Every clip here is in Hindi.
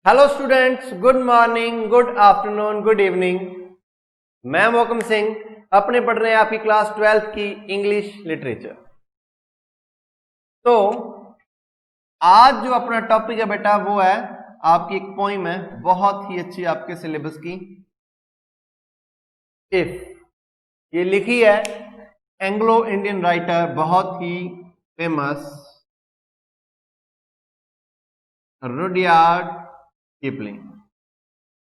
Hello students, good morning, good afternoon, good evening. मैं मोहकम सिंह अपने पढ़ रहे हैं आपकी क्लास 12th की इंग्लिश लिटरेचर। तो आज जो अपना टॉपिक है बेटा वो है आपकी एक पोइम है बहुत ही अच्छी आपके सिलेबस की, इफ। ये लिखी है एंग्लो इंडियन राइटर, बहुत ही फेमस रुडयार्ड किपलिंग।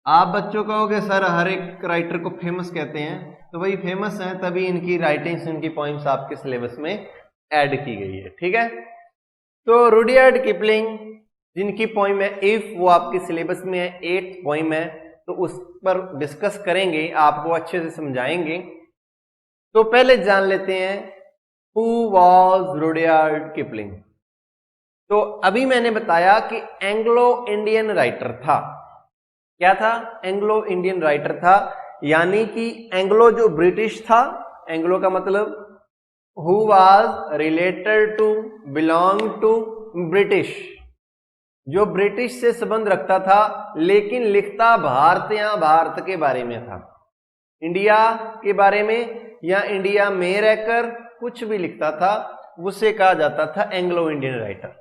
आप बच्चों कहोगे सर हर एक राइटर को फेमस कहते हैं, तो वही फेमस है तभी इनकी राइटिंग्स, इनकी पोइम्स आपके सिलेबस में ऐड की गई है। ठीक है, तो रुडयार्ड किपलिंग जिनकी पोइम है इफ, वो आपके सिलेबस में है, 8th पोइम है, तो उस पर डिस्कस करेंगे, आपको अच्छे से समझाएंगे। तो पहले जान लेते हैं हु वॉज रुडयार्ड किपलिंग। तो अभी मैंने बताया कि एंग्लो इंडियन राइटर था। क्या था? एंग्लो इंडियन राइटर था, यानी कि एंग्लो जो ब्रिटिश था, एंग्लो का मतलब who was related to, belong to British, जो ब्रिटिश से संबंध रखता था, लेकिन लिखता भारत या भारत के बारे में था, इंडिया के बारे में या इंडिया में रहकर कुछ भी लिखता था, उसे कहा जाता था एंग्लो इंडियन राइटर।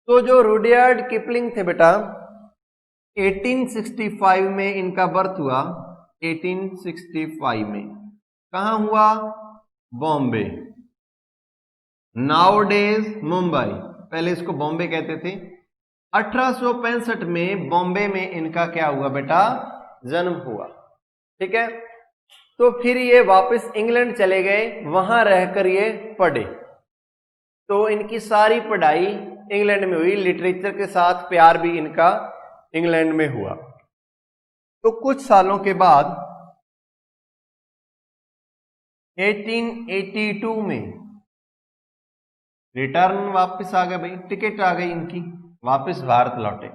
तो जो रुडयार्ड किपलिंग थे बेटा, 1865 में इनका बर्थ हुआ। 1865 में कहां हुआ? बॉम्बे, नाउडेज मुंबई, पहले इसको बॉम्बे कहते थे। 1865 में बॉम्बे में इनका क्या हुआ बेटा? जन्म हुआ। ठीक है, तो फिर ये वापस इंग्लैंड चले गए, वहां रहकर ये पढ़े। तो इनकी सारी पढ़ाई इंग्लैंड में हुई, लिटरेचर के साथ प्यार भी इनका इंग्लैंड में हुआ। तो कुछ सालों के बाद 1882 में रिटर्न वापस आ गए भाई, टिकट आ गई इनकी, वापस भारत लौटे।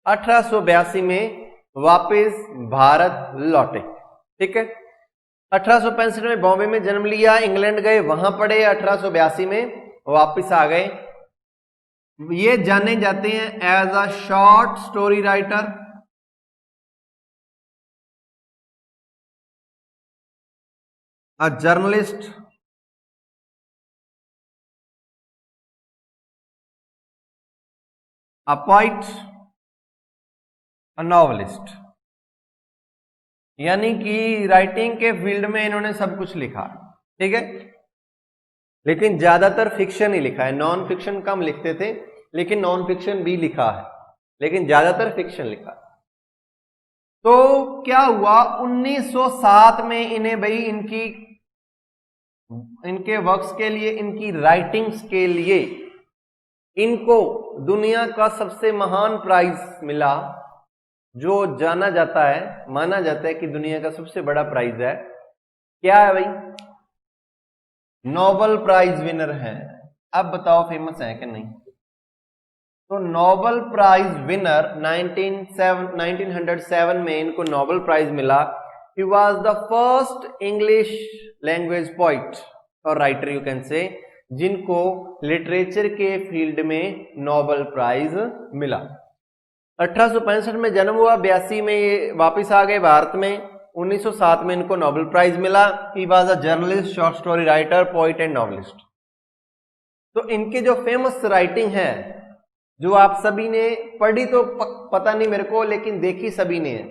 1882 में वापस भारत लौटे। ठीक है, 1865 में बॉम्बे में जन्म लिया, इंग्लैंड गए, वहां पढ़े, 1882 में वापस आ गए। ये जाने जाते हैं as a short story writer, a journalist, a poet, a novelist. यानी कि राइटिंग के फील्ड में इन्होंने सब कुछ लिखा। ठीक है, लेकिन ज्यादातर फिक्शन ही लिखा है, नॉन फिक्शन कम लिखते थे, लेकिन नॉन फिक्शन भी लिखा है, लेकिन ज्यादातर फिक्शन लिखा। तो क्या हुआ, 1907 में इन्हें भाई इनके वर्क्स के लिए, इनकी राइटिंग्स के लिए इनको दुनिया का सबसे महान प्राइज मिला, जो जाना जाता है, माना जाता है कि दुनिया का सबसे बड़ा प्राइज है। क्या है भाई? नोबेल प्राइज विनर है। अब बताओ फेमस है कि नहीं? तो नोबेल प्राइज विनर 1907 में इनको नोबेल प्राइज मिला। He was the first English language poet और राइटर, यू कैन से, जिनको लिटरेचर के फील्ड में नोबेल प्राइज मिला। 1865 में जन्म हुआ, 82 में ये वापिस आ गए भारत में, 1907 में इनको नोबेल प्राइज मिला। He was a journalist, short story writer, poet and novelist. तो इनके जो फेमस राइटिंग है, जो आप सभी ने पढ़ी, तो पता नहीं मेरे को, लेकिन देखी सभी ने है।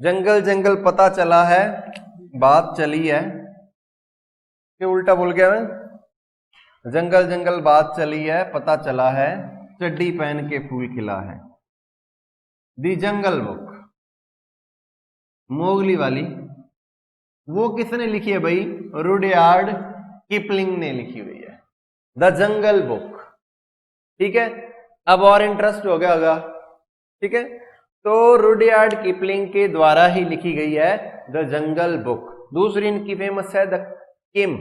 जंगल जंगल पता चला है, बात चली है, कि उल्टा बोल गया मैं? जंगल जंगल बात चली है, पता चला है, चड्डी पहन के फूल खिला है। दी जंगल बुक, मोगली वाली, वो किसने लिखी है भाई? रुडयार्ड किपलिंग ने लिखी हुई है, द जंगल बुक। ठीक है, अब और इंटरेस्ट हो गया होगा। ठीक है, तो रुडयार्ड किपलिंग के द्वारा ही लिखी गई है द जंगल बुक। दूसरी इनकी फेमस है द किम,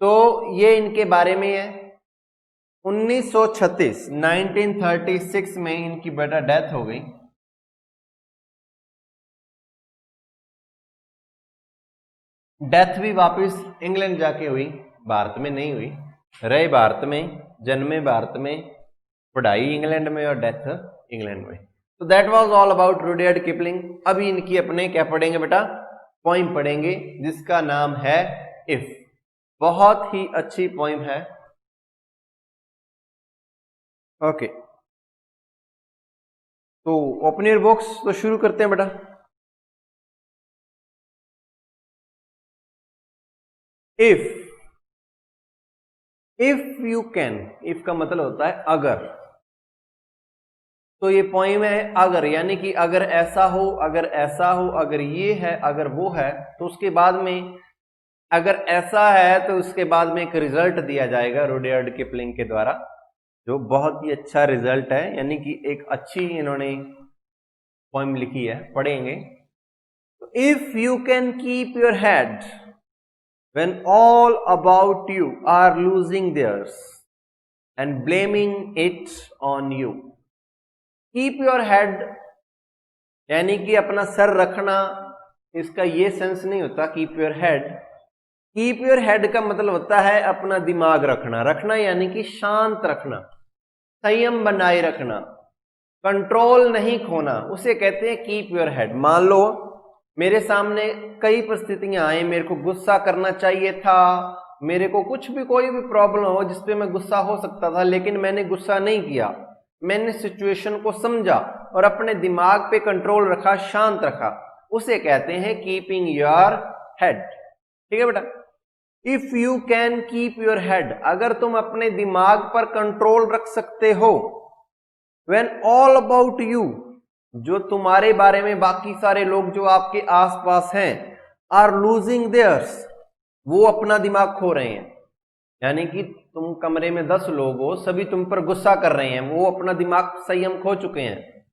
तो ये इनके बारे में है। 1936 में इनकी बेटा डेथ हो गई। डेथ भी वापस इंग्लैंड जाके हुई, भारत में नहीं हुई। रहे भारत में, जन्मे भारत में, पढ़ाई इंग्लैंड में और डेथ इंग्लैंड में। तो that was all about Rudyard Kipling. अभी इनकी अपने क्या पढ़ेंगे बेटा, पोइम पढ़ेंगे जिसका नाम है इफ। बहुत ही अच्छी पोइम है। ओके, तो ओपन योर बुक्स, तो शुरू करते हैं बेटा। इफ यू कैन, इफ का मतलब होता है अगर। तो ये पोइम है अगर, यानी कि अगर ऐसा हो, अगर ऐसा हो, अगर ये है, अगर वो है, तो उसके बाद में अगर ऐसा है तो उसके बाद में एक रिजल्ट दिया जाएगा रुडयार्ड किपलिंग के द्वारा, जो बहुत ही अच्छा रिजल्ट है, यानी कि एक अच्छी इन्होंने पोइम लिखी है, पढ़ेंगे। If you can keep your head when all about you are losing theirs and blaming it on you. Keep your head यानी कि अपना सर रखना, इसका ये सेंस नहीं होता keep your head. Keep your head का मतलब होता है अपना दिमाग रखना। रखना यानी कि शांत रखना, संयम बनाए रखना, कंट्रोल नहीं खोना, उसे कहते हैं कीप योर हेड। मान लो मेरे सामने कई परिस्थितियां आई, मेरे को गुस्सा करना चाहिए था, मेरे को कुछ भी कोई भी प्रॉब्लम हो जिसपे मैं गुस्सा हो सकता था, लेकिन मैंने गुस्सा नहीं किया, मैंने सिचुएशन को समझा और अपने दिमाग पे कंट्रोल रखा, शांत रखा, उसे कहते हैं कीपिंग योर हेड। ठीक है बेटा, if you can keep your head, अगर तुम अपने दिमाग पर कंट्रोल रख सकते हो, व्हेन ऑल अबाउट यू, जो तुम्हारे बारे में बाकी सारे लोग जो आपके आसपास हैं, आर लूजिंग देयर्स, वो अपना दिमाग खो रहे हैं। यानी कि तुम कमरे में 10 लोग हो, सभी तुम पर गुस्सा कर रहे हैं, वो अपना दिमाग संयम खो चुके हैं,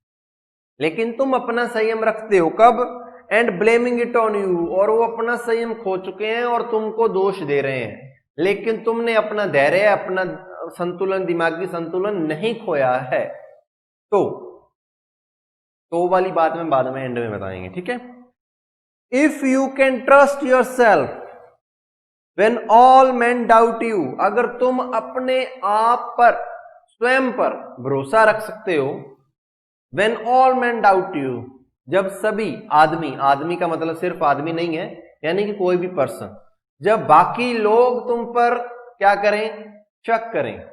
लेकिन तुम अपना संयम रखते हो कब, and blaming it on you, और वो अपना संयम खो चुके हैं और तुमको दोष दे रहे हैं, लेकिन तुमने अपना धैर्य, अपना संतुलन, दिमागी संतुलन नहीं खोया है। तो वाली बात में बाद में एंड में बताएंगे, ठीक है। If you can trust yourself when all man doubt you, अगर तुम अपने आप पर, स्वयं पर भरोसा रख सकते हो, when all man doubt you, जब सभी आदमी, आदमी का मतलब सिर्फ आदमी नहीं है, यानी कि कोई भी पर्सन, जब बाकी लोग तुम पर क्या करें, शक करें,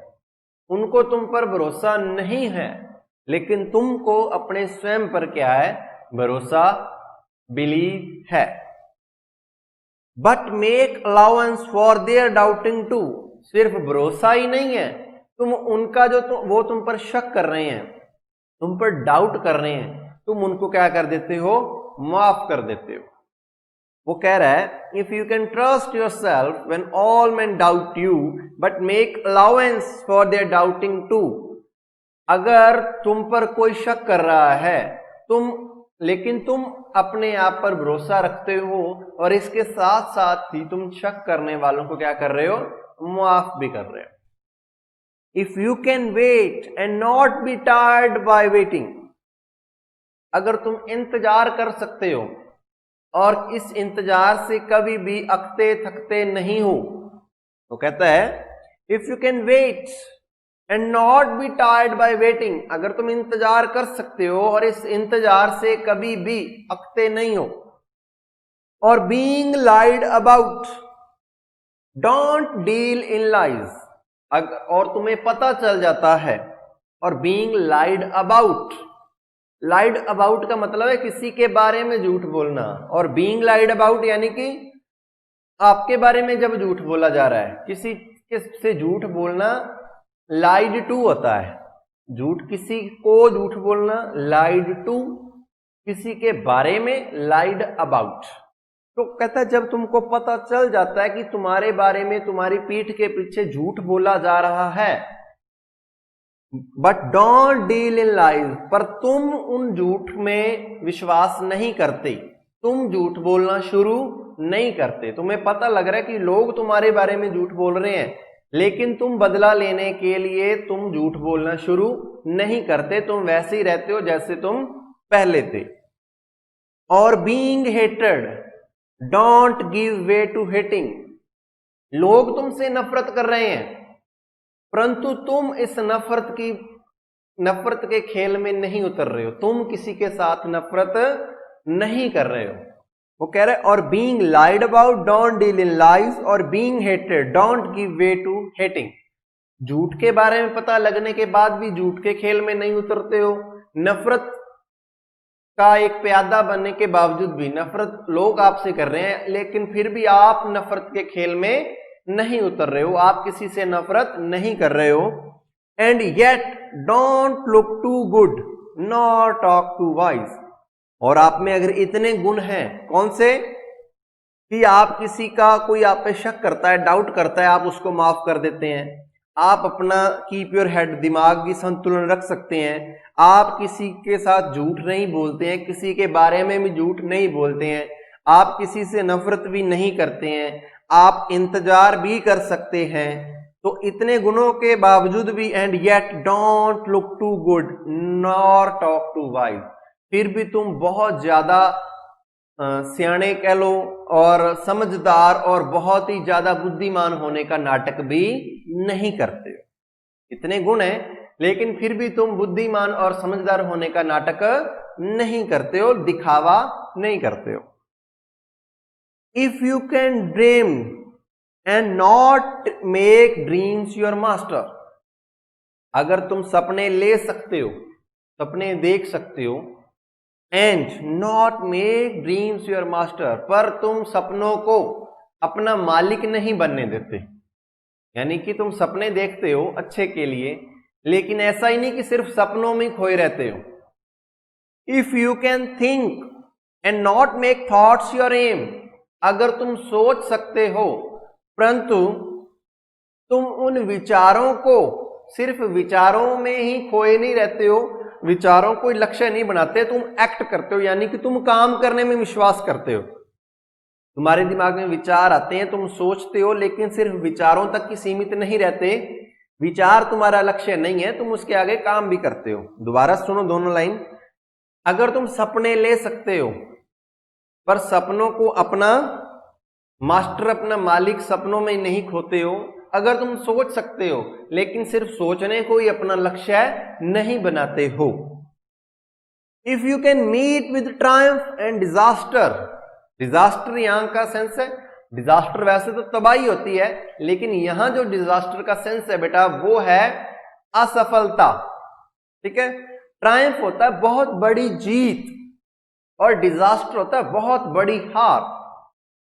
उनको तुम पर भरोसा नहीं है, लेकिन तुमको अपने स्वयं पर क्या है, भरोसा, बिलीव है। But make allowance for their doubting too, सिर्फ भरोसा ही नहीं है, तुम उनका जो वो तुम पर शक कर रहे हैं, तुम पर डाउट कर रहे हैं, तुम उनको क्या कर देते हो, माफ कर देते हो। वो कह रहा है if you can trust yourself when all man doubt you but make allowance for their doubting too, अगर तुम पर कोई शक कर रहा है, लेकिन तुम अपने आप पर भरोसा रखते हो और इसके साथ साथ ही तुम शक करने वालों को क्या कर रहे हो, माफ भी कर रहे हो। If you can wait and not be tired by waiting, अगर तुम इंतजार कर सकते हो और इस इंतजार से कभी भी अकते थकते नहीं हो, तो कहता है if you can wait and not be tired by waiting, अगर तुम इंतजार कर सकते हो और इस इंतजार से कभी भी अकते नहीं हो, और being lied about, don't deal in lies, और तुम्हें पता चल जाता है, और being lied about, lied about का मतलब है किसी के बारे में झूठ बोलना, और बीइंग लाइड अबाउट यानी कि आपके बारे में जब झूठ बोला जा रहा है, किसी से झूठ बोलना लाइड टू होता है, झूठ किसी को झूठ बोलना लाइड टू, किसी के बारे में लाइड अबाउट। तो कहता है जब तुमको पता चल जाता है कि तुम्हारे बारे में, तुम्हारी पीठ के पीछे झूठ बोला जा रहा है, but don't deal in lies, पर तुम उन झूठ में विश्वास नहीं करते, तुम झूठ बोलना शुरू नहीं करते, तुम्हें पता लग रहा है कि लोग तुम्हारे बारे में झूठ बोल रहे हैं, लेकिन तुम बदला लेने के लिए तुम झूठ बोलना शुरू नहीं करते, तुम वैसे ही रहते हो जैसे तुम पहले थे। और being hated, don't give way to hating, लोग तुमसे नफरत कर रहे हैं, परंतु तुम इस नफरत की नफरत के खेल में नहीं उतर रहे हो, तुम किसी के साथ नफरत नहीं कर रहे हो। वो कह रहे और being lied about don't deal in lies or being hated don't give way to hating. झूठ के बारे में पता लगने के बाद भी झूठ के खेल में नहीं उतरते हो, नफरत का एक प्यादा बनने के बावजूद भी नफरत लोग आपसे कर रहे हैं लेकिन फिर भी आप नफरत के खेल में नहीं उतर रहे हो, आप किसी से नफरत नहीं कर रहे हो। And yet don't look too good nor talk too wise. और आप में अगर इतने गुण हैं, कौन से, कि आप किसी का, कोई आप पे शक करता है, डाउट करता है, आप उसको माफ कर देते हैं, आप अपना कीप योर हेड, दिमाग की संतुलन रख सकते हैं, आप किसी के साथ झूठ नहीं बोलते हैं, किसी के बारे में भी झूठ नहीं बोलते हैं, आप किसी से नफरत भी नहीं करते हैं, आप इंतजार भी कर सकते हैं। तो इतने गुणों के बावजूद भी and yet don't look too good nor talk too wise, फिर भी तुम बहुत ज्यादा सियाणे कह लो और समझदार और बहुत ही ज्यादा बुद्धिमान होने का नाटक भी नहीं करते हो। इतने गुण हैं लेकिन फिर भी तुम बुद्धिमान और समझदार होने का नाटक नहीं करते हो, दिखावा नहीं करते हो। If you can dream and not make dreams your master, अगर तुम सपने ले सकते हो, सपने देख सकते हो, and not make dreams your master, पर तुम सपनों को अपना मालिक नहीं बनने देते, यानी कि तुम सपने देखते हो अच्छे के लिए लेकिन ऐसा ही नहीं कि सिर्फ सपनों में खोए रहते हो। If you can think and not make thoughts your aim, अगर तुम सोच सकते हो परंतु तुम उन विचारों को, सिर्फ विचारों में ही खोए नहीं रहते हो, विचारों को लक्ष्य नहीं बनाते, तुम एक्ट करते हो, यानी कि तुम काम करने में विश्वास करते हो। तुम्हारे दिमाग में विचार आते हैं, तुम सोचते हो लेकिन सिर्फ विचारों तक ही सीमित नहीं रहते, विचार तुम्हारा लक्ष्य नहीं है, तुम उसके आगे काम भी करते हो। दोबारा सुनो दोनों लाइन, अगर तुम सपने ले सकते हो पर सपनों को अपना मास्टर, अपना मालिक सपनों में नहीं खोते हो, अगर तुम सोच सकते हो लेकिन सिर्फ सोचने को ही अपना लक्ष्य नहीं बनाते हो। If you can meet with triumph and disaster, disaster यहां का सेंस है, डिजास्टर वैसे तो तबाही होती है लेकिन यहां जो डिजास्टर का सेंस है बेटा वो है असफलता, ठीक है। ट्रायम्फ होता है बहुत बड़ी जीत और डिजास्टर होता है बहुत बड़ी हार,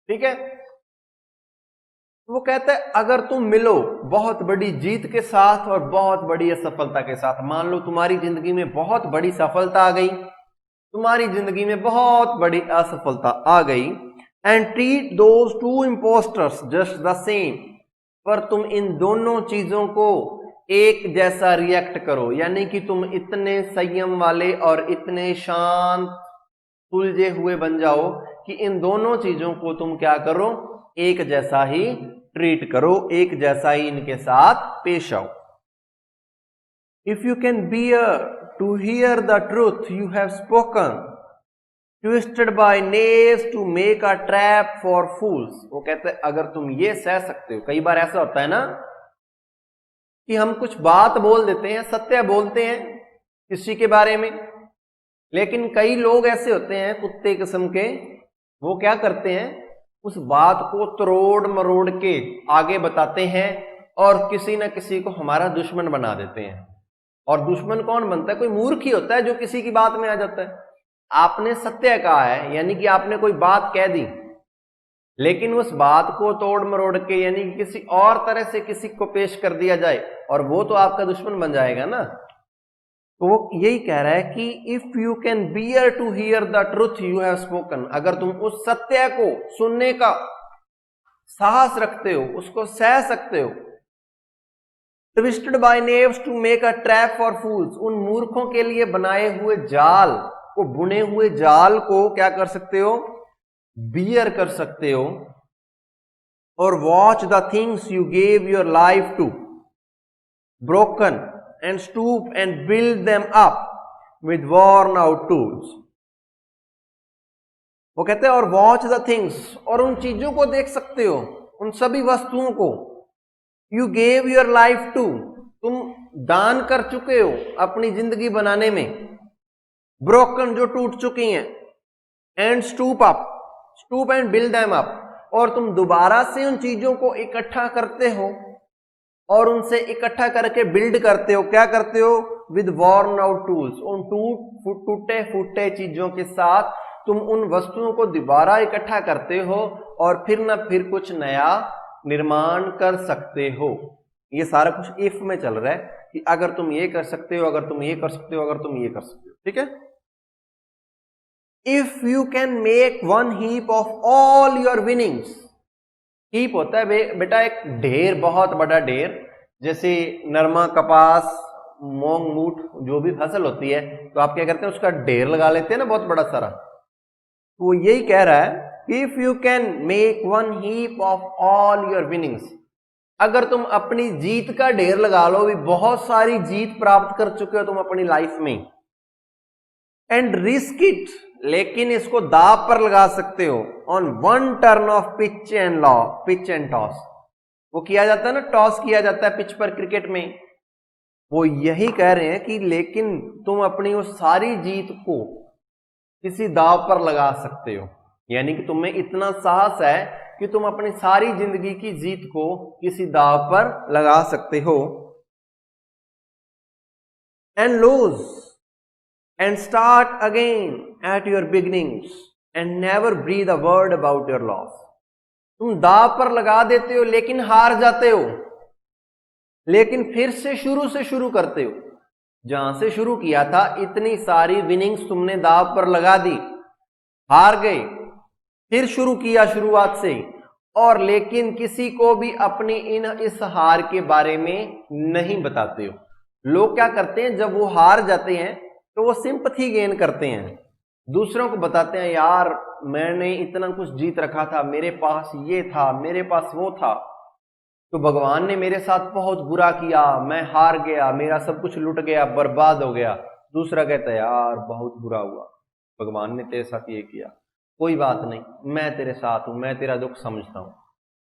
ठीक है। वो कहता है अगर तुम मिलो बहुत बड़ी जीत के साथ और बहुत बड़ी असफलता के साथ, मान लो तुम्हारी जिंदगी में बहुत बड़ी सफलता आ गई, तुम्हारी जिंदगी में बहुत बड़ी असफलता आ गई, and treat those two impostors just the same, पर तुम इन दोनों चीजों को एक जैसा रिएक्ट करो, यानी कि तुम इतने संयम वाले और इतने शांत सुलझे हुए बन जाओ कि इन दोनों चीजों को तुम क्या करो, एक जैसा ही ट्रीट करो, एक जैसा ही इनके साथ पेश आओ। If you can bear to hear the truth you have spoken, twisted by knaves to make a trap for fools, वो कहते हैं अगर तुम ये सह सकते हो, कई बार ऐसा होता है ना कि हम कुछ बात बोल देते हैं, सत्य बोलते हैं किसी के बारे में, लेकिन कई लोग ऐसे होते हैं कुत्ते किस्म के, वो क्या करते हैं उस बात को तरोड़ मरोड़ के आगे बताते हैं और किसी न किसी को हमारा दुश्मन बना देते हैं। और दुश्मन कौन बनता है, कोई मूर्ख ही होता है जो किसी की बात में आ जाता है। आपने सत्य कहा है यानी कि आपने कोई बात कह दी, लेकिन उस बात को तोड़ मरोड़ के यानी कि किसी और तरह से किसी को पेश कर दिया जाए और वो तो आपका दुश्मन बन जाएगा ना। तो वो यही कह रहा है कि if you can bear to hear the truth you have spoken, अगर तुम उस सत्य को सुनने का साहस रखते हो, उसको सह सकते हो, twisted by knaves to make a trap for fools, उन मूर्खों के लिए बनाए हुए जाल को, बुने हुए जाल को क्या कर सकते हो, बियर कर सकते हो, और watch the things you gave your life to broken and stoop and build them up with worn out tools, वो कहते हैं और वॉच द थिंग्स, और उन चीजों को देख सकते हो, उन सभी वस्तुओं को, you gave your life to, तुम दान कर चुके हो अपनी जिंदगी बनाने में, ब्रोकन जो टूट चुकी हैं, and stoop and build them up, और तुम दोबारा से उन चीजों को इकट्ठा करते हो और उनसे इकट्ठा करके बिल्ड करते हो। क्या करते हो? विद वॉर्न आउट टूल्स, उन टूटे फूटे चीजों के साथ तुम उन वस्तुओं को दोबारा इकट्ठा करते हो और फिर ना फिर कुछ नया निर्माण कर सकते हो। ये सारा कुछ इफ में चल रहा है कि अगर तुम ये कर सकते हो, अगर तुम ये कर सकते हो, अगर तुम ये कर सकते हो। ठीक है। If you can make one heap of all your winnings, heap होता है बेटा एक ढेर, बहुत बड़ा ढेर, जैसे नरमा, कपास, मूंग, मूठ, जो भी फसल होती है तो आप क्या करते हैं, उसका ढेर लगा लेते हैं ना, बहुत बड़ा सारा। तो वो यही कह रहा है, if you can make one heap of all your winnings, अगर तुम अपनी जीत का ढेर लगा लो, भी बहुत सारी जीत प्राप्त कर चुके हो तुम अपनी लाइफ में, एंड रिस्क इट, लेकिन इसको दाव पर लगा सकते हो, on one turn off pitch and toss, वो किया जाता है ना, टॉस किया जाता है पिच पर क्रिकेट में। वो यही कह रहे हैं कि लेकिन तुम अपनी उस सारी जीत को किसी दाव पर लगा सकते हो, यानी कि तुम्हें इतना साहस है कि तुम अपनी सारी जिंदगी की जीत को किसी दाव पर लगा सकते हो। And lose and start again at your beginnings and never breathe a word about your loss. तुम दाव पर लगा देते हो लेकिन हार जाते हो, लेकिन फिर से शुरू करते हो, जहां से शुरू किया था इतनी सारी विनिंग्स तुमने दाव पर लगा दी, हार गए, फिर शुरू किया शुरुआत से, और लेकिन किसी को भी अपनी इस हार के बारे में नहीं बताते हो। लोग क्या करते हैं, जब वो हार जाते हैं तो वो सिंपैथी गेन करते हैं, दूसरों को बताते हैं, यार मैंने इतना कुछ जीत रखा था, मेरे पास ये था, मेरे पास वो था, तो भगवान ने मेरे साथ बहुत बुरा किया, मैं हार गया, मेरा सब कुछ लुट गया, बर्बाद हो गया। दूसरा कहता है, यार बहुत बुरा हुआ, भगवान ने तेरे साथ ये किया, कोई बात नहीं, मैं तेरे साथ हूं, मैं तेरा दुख समझता हूं।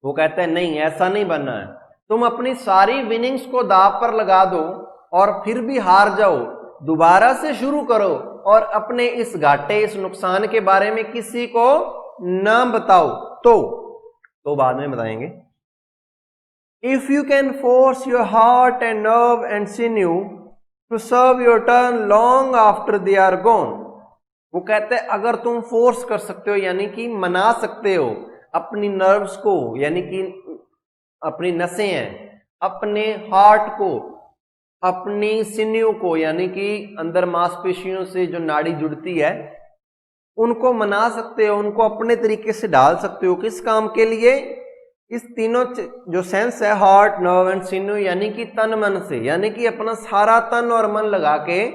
वो कहता है, नहीं, ऐसा नहीं बनना है, तुम अपनी सारी विनिंग्स को दाव पर लगा दो और फिर भी हार जाओ, दोबारा से शुरू करो और अपने इस घाटे, इस नुकसान के बारे में किसी को ना बताओ। तो बाद में बताएंगे। If you can force your heart and nerve and sinew to serve your turn long after they are gone, वो कहते हैं अगर तुम फोर्स कर सकते हो, यानी कि मना सकते हो अपनी नर्व्स को, यानी कि अपनी नसें हैं, अपने हार्ट को, अपनी सिन्यू को, यानी कि अंदर मांसपेशियों से जो नाड़ी जुड़ती है, उनको मना सकते हो, उनको अपने तरीके से डाल सकते हो। किस काम के लिए? इस तीनों जो सेंस है, हार्ट, नर्व एंड सिन्यू, यानी कि तन मन से, यानी कि अपना सारा तन और मन लगा के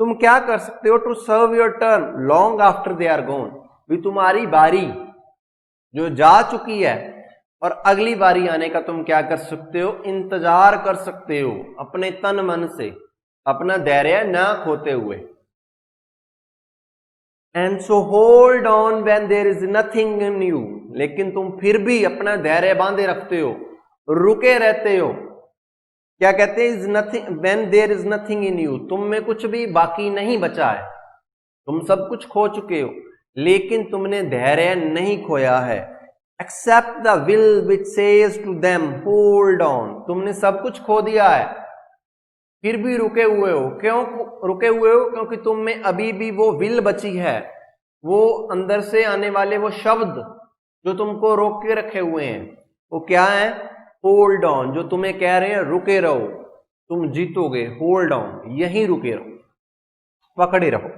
तुम क्या कर सकते हो, to serve your turn long after they are gone, भी तुम्हारी बारी जो जा चुकी है और अगली बारी आने का तुम क्या कर सकते हो, इंतजार कर सकते हो, अपने तन मन से, अपना धैर्य ना खोते हुए। And so hold on when there is nothing in you, लेकिन तुम फिर भी अपना धैर्य बांधे रखते हो, रुके रहते हो। क्या कहते हैं, is nothing, when there is nothing in you, तुम में कुछ भी बाकी नहीं बचा है, तुम सब कुछ खो चुके हो, लेकिन तुमने धैर्य नहीं खोया है। Except the will which says to them hold on, तुमने सब कुछ खो दिया है फिर भी रुके हुए हो। क्यों रुके हुए हो? क्योंकि तुम में अभी भी वो विल बची है, वो अंदर से आने वाले वो शब्द जो तुमको रोक के रखे हुए हैं, वो क्या है? होल्ड ऑन, जो तुम्हें कह रहे हैं रुके रहो, तुम जीतोगे, होल्ड ऑन, यहीं रुके रहो, पकड़े रहो।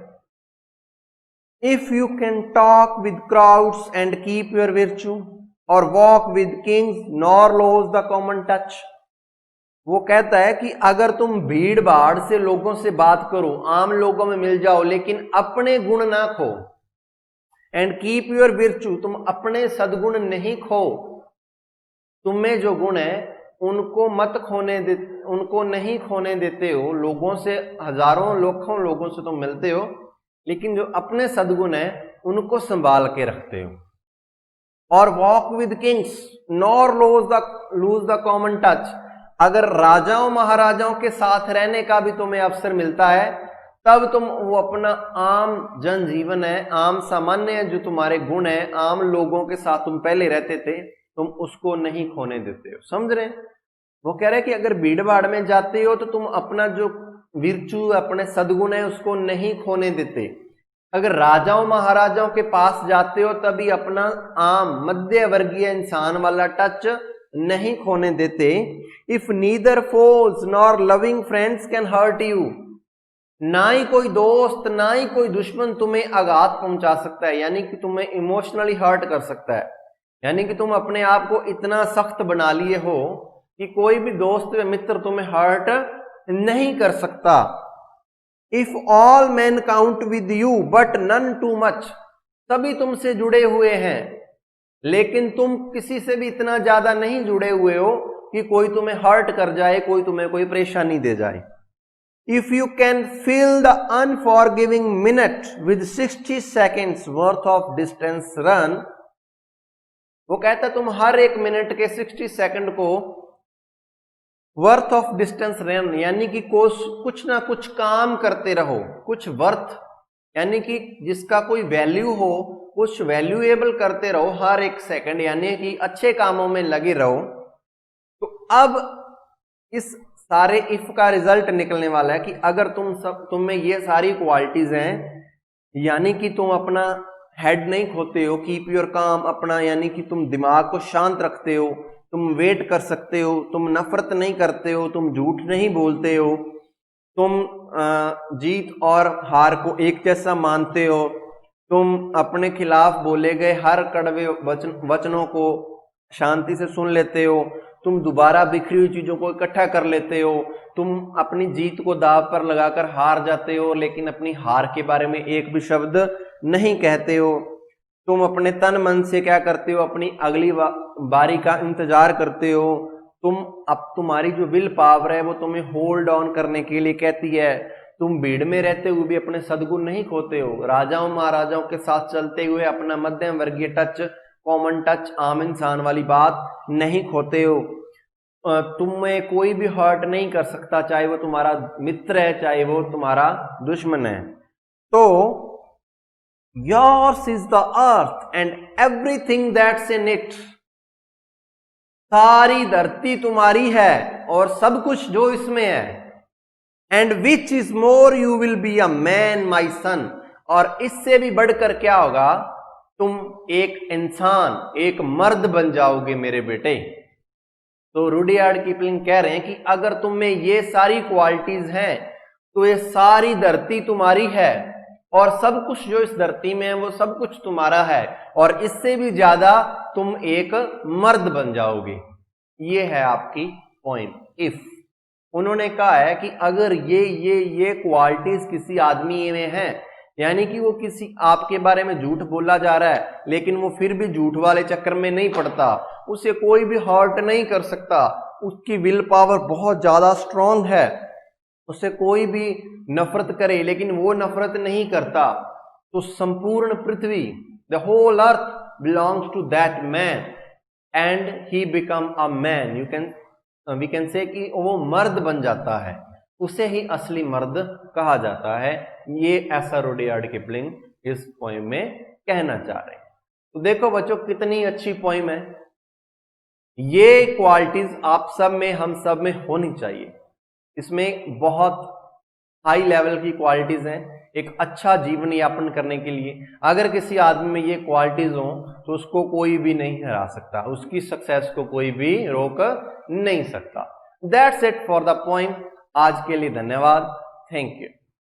If you can talk with crowds and keep your virtue or walk with kings nor lose the common touch, वो कहता है कि अगर तुम भीड़ भाड़ से लोगों से बात करो, आम लोगों में मिल जाओ, लेकिन अपने गुण ना खो, एंड कीप योर विर्च्यू, तुम अपने सद्गुण नहीं खो, तुम में जो गुण है उनको मत खोने दे, उनको नहीं खोने देते हो। लोगों से, हजारों लाखों लोगों से तुम मिलते हो, लेकिन जो अपने सद्गुण है उनको संभाल के रखते हो। और walk with kings nor lose the common touch, अगर राजाओं महाराजाओं के साथ रहने का भी तुम्हें अवसर मिलता है, तब तुम वो अपना आम जनजीवन है, आम सामान्य है, जो तुम्हारे गुण है, आम लोगों के साथ तुम पहले रहते थे, तुम उसको नहीं खोने देते हो। समझ रहे हैं? वो कह रहे हैं कि अगर भीड़ भाड़ में जाते हो तो तुम अपना जो विर्चू, अपने सद्गुण है, उसको नहीं खोने देते। अगर राजाओं महाराजाओं के पास जाते हो तभी अपना आम मध्य वर्गीय इंसान वाला टच नहीं खोने देते। If neither foes nor loving friends can hurt you, ना ही कोई दोस्त ना ही कोई दुश्मन तुम्हें आघात पहुंचा सकता है, यानी कि तुम्हें इमोशनली हर्ट कर सकता है। यानी कि तुम अपने आप को इतना सख्त बना लिए हो कि कोई भी दोस्त या मित्र तुम्हें हर्ट नहीं कर सकता। If all man count with you but none too much, सभी तुमसे जुड़े हुए हैं लेकिन तुम किसी से भी इतना ज्यादा नहीं जुड़े हुए हो कि कोई तुम्हें हर्ट कर जाए, कोई तुम्हें कोई परेशानी दे जाए। If you can fill the unforgiving minute with 60 seconds worth of distance run, वो कहता तुम हर एक मिनट के 60 सेकंड को वर्थ ऑफ डिस्टेंस रन, यानी कि कुछ ना कुछ काम करते रहो, कुछ वर्थ यानी कि जिसका कोई वैल्यू हो, कुछ वैल्यूएबल करते रहो हर एक सेकंड, यानी कि अच्छे कामों में लगे रहो। तो अब इस सारे इफ का रिजल्ट निकलने वाला है कि अगर तुम में ये सारी क्वालिटीज हैं, यानी कि तुम अपना हेड नहीं खोते हो, कीप योर काम, अपना यानी कि तुम दिमाग को शांत रखते हो, तुम वेट कर सकते हो, तुम नफरत नहीं करते हो, तुम झूठ नहीं बोलते हो, तुम जीत और हार को एक जैसा मानते हो, तुम अपने खिलाफ बोले गए हर कड़वे वचनों को शांति से सुन लेते हो, तुम दोबारा बिखरी हुई चीजों को इकट्ठा कर लेते हो, तुम अपनी जीत को दांव पर लगाकर हार जाते हो लेकिन अपनी हार के बारे में एक भी शब्द नहीं कहते हो, तुम अपने तन मन से क्या करते हो, अपनी अगली बारी का इंतजार करते हो, तुम्हारी जो विल पावर है वो तुम्हें होल्ड ऑन करने के लिए कहती है, तुम भीड़ में रहते हुए भी अपने सद्गुण नहीं खोते हो, राजाओं महाराजाओं के साथ चलते हुए अपना मध्यम वर्गीय टच, कॉमन टच, आम इंसान वाली बात नहीं खोते हो, तुम्हें कोई भी हर्ट नहीं कर सकता, चाहे वो तुम्हारा मित्र है चाहे वो तुम्हारा दुश्मन है। तो yours is the earth and everything that's in it, सारी धरती तुम्हारी है और सब कुछ जो इसमें है। And which is more you will be a man my son, और इससे भी बढ़कर क्या होगा, तुम एक इंसान, एक मर्द बन जाओगे मेरे बेटे। तो रुडयार्ड किपलिंग कह रहे हैं कि अगर तुम में ये सारी क्वालिटीज हैं तो ये सारी धरती तुम्हारी है और सब कुछ जो इस धरती में है वो सब कुछ तुम्हारा है, और इससे भी ज्यादा तुम एक मर्द बन जाओगे। ये है आपकी पॉइंट इफ। उन्होंने कहा है कि अगर ये क्वालिटीज किसी आदमी में हैं, यानी कि वो किसी आपके बारे में झूठ बोला जा रहा है लेकिन वो फिर भी झूठ वाले चक्कर में नहीं पड़ता, उसे कोई भी हर्ट नहीं कर सकता, उसकी विल पावर बहुत ज्यादा स्ट्रांग है, उससे कोई भी नफरत करे लेकिन वो नफरत नहीं करता, तो संपूर्ण पृथ्वी, the whole earth belongs to that man and he become a man. We can say कि वो मर्द बन जाता है, उसे ही असली मर्द कहा जाता है। ये ऐसा रुडयार्ड किपलिंग इस पोएम में कहना चाह रहे हैं। तो देखो बच्चों कितनी अच्छी पोएम है। ये क्वालिटीज आप सब में, हम सब में होनी चाहिए। इसमें बहुत हाई लेवल की क्वालिटीज हैं एक अच्छा जीवन यापन करने के लिए। अगर किसी आदमी में ये क्वालिटीज हो तो उसको कोई भी नहीं हरा सकता, उसकी सक्सेस को कोई भी रोक नहीं सकता। That's it for the poem. आज के लिए धन्यवाद। Thank you.